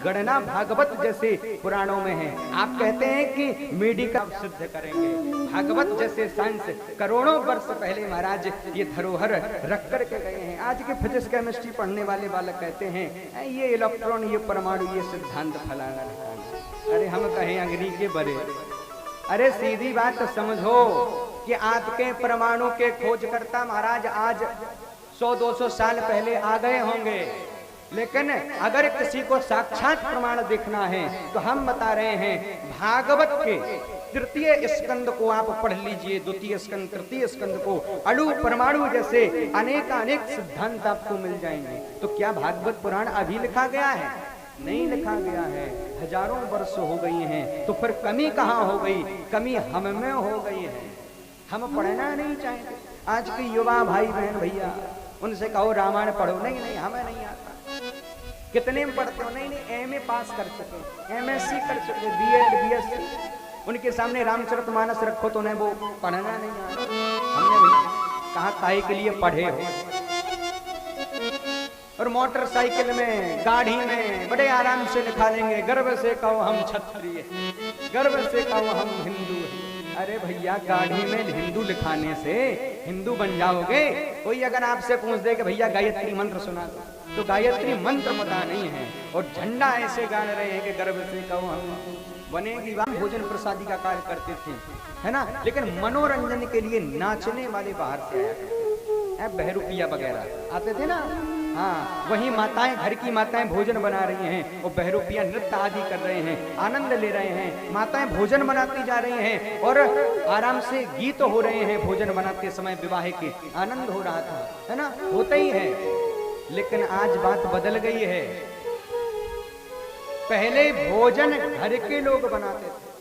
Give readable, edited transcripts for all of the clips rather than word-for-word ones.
गणना भागवत जैसे पुराणों में है। आप कहते हैं कि मेडिकल सिद्ध करेंगे, भागवत जैसे साइंस करोड़ों वर्ष पहले महाराज ये धरोहर रख करके गए हैं। आज के फिजिक्स केमिस्ट्री पढ़ने वाले बालक कहते हैं ये इलेक्ट्रॉन, ये परमाणु, ये सिद्धांत फलाना ढिकाना। अरे हम कहें अग्नि के बड़े, अरे सीधी बात समझो कि आपके परमाणु के खोजकर्ता महाराज आज 100-200 साल पहले आ गए होंगे, लेकिन अगर किसी को साक्षात प्रमाण देखना है तो हम बता रहे हैं भागवत के तृतीय स्कंद को आप पढ़ लीजिए, द्वितीय स्कंद, तृतीय स्कंद को, अणु परमाणु जैसे अनेक सिद्धांत आपको मिल जाएंगे। तो क्या भागवत पुराण अभी लिखा गया है? नहीं लिखा गया है, हजारों वर्ष हो गई हैं। तो फिर कमी कहाँ हो गई? कमी हम में हो गई है। हम पढ़ना नहीं चाहेंगे। आज के युवा भाई बहन भैया, उनसे कहो रामायण पढ़ो, नहीं नहीं हमें नहीं आता। कितने में पढ़ते हो? नहीं नहीं एमए पास कर चुके, एमएससी कर चुके, बीएड बीएससी। उनके सामने रामचरितमानस रखो तो उन्हें वो पढ़ना नहीं आता। हमने भैया कहा काहे के लिए पढ़े हो? और मोटरसाइकिल में, गाड़ी में बड़े आराम से लिखा लेंगे, गर्व से कहो हम क्षत्रिय, गर्व से कहो हम हिंदू हैं। अरे भैया गाड़ी में हिंदू लिखाने से हिंदू बन जाओगे? कोई अगर आपसे पूछ दे कि भैया गायत्री मंत्र सुना दो, तो गायत्री मंत्र पता नहीं है और झंडा ऐसे गान रहे हैं कि गर्व से कहो हम बनेगी। भोजन प्रसादी का कार्य करते थे, है ना, लेकिन मनोरंजन के लिए नाचने वाले बाहर से आया, बहरूपिया वगैरह आते थे ना। हाँ, वही माताएं, घर की माताएं भोजन बना रही हैं और बहरूपिया नृत्य आदि कर रहे हैं, आनंद ले रहे हैं। माताएं भोजन बनाती जा रही हैं और आराम से गीत हो रहे हैं। भोजन बनाते समय विवाह के आनंद हो रहा था, है ना, होता ही है। लेकिन आज बात बदल गई है। पहले भोजन घर के लोग बनाते थे,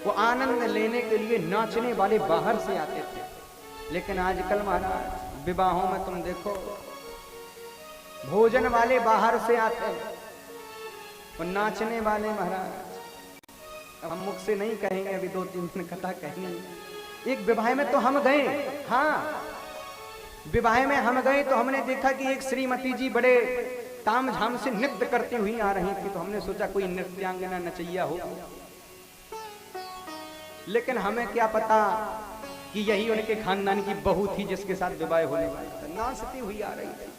वो आनंद लेने के लिए नाचने वाले बाहर से आते थे। लेकिन आजकल महाराज विवाहों में तुम देखो, भोजन वाले बाहर से आते हैं और नाचने वाले महाराज। अब हम मुख से नहीं कहेंगे, अभी 2-3 दिन कथा कहेंगे। एक विवाह में तो हम गए, हाँ विवाह में हम गए तो हमने देखा कि एक श्रीमती जी बड़े ताम झाम से नृत्य करती हुई आ रही थी। तो हमने सोचा कोई नृत्यांगना नचैया हो, लेकिन हमें क्या पता कि यही उनके खानदान की बहू थी जिसके साथ विवाह होने वाला था। नाचती हुई आ रही थी।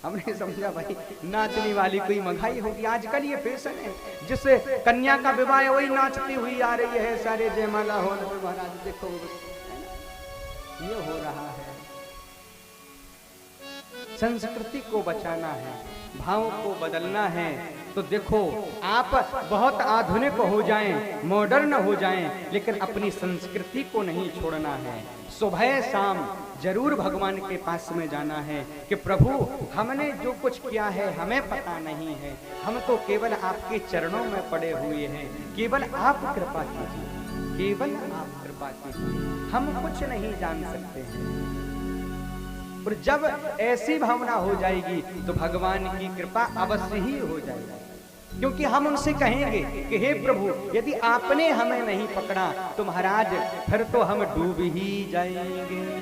हमने समझा भाई नाचने वाली कोई मंगाई होगी। आजकल ये फैशन है, जिससे कन्या का विवाह है वही नाचती हुई आ रही है। सारे जयमाला हो महाराज देखो ये हो रहा है। संस्कृति को बचाना है, भाव को बदलना है। तो देखो आप बहुत आधुनिक हो जाएं, मॉडर्न हो जाएं, लेकिन अपनी संस्कृति को नहीं छोड़ना है। सुबह शाम जरूर भगवान के पास में जाना है कि प्रभु हमने जो कुछ किया है हमें पता नहीं है, हम तो केवल आपके चरणों में पड़े हुए हैं। केवल आप कृपा कीजिए, केवल आप कृपा कीजिए, हम कुछ नहीं जान सकते हैं। और जब ऐसी भावना हो जाएगी तो भगवान की कृपा अवश्य ही हो जाएगी। क्योंकि हम उनसे कहेंगे कि हे प्रभु यदि आपने हमें नहीं पकड़ा तो महाराज फिर तो हम डूब ही जाएंगे।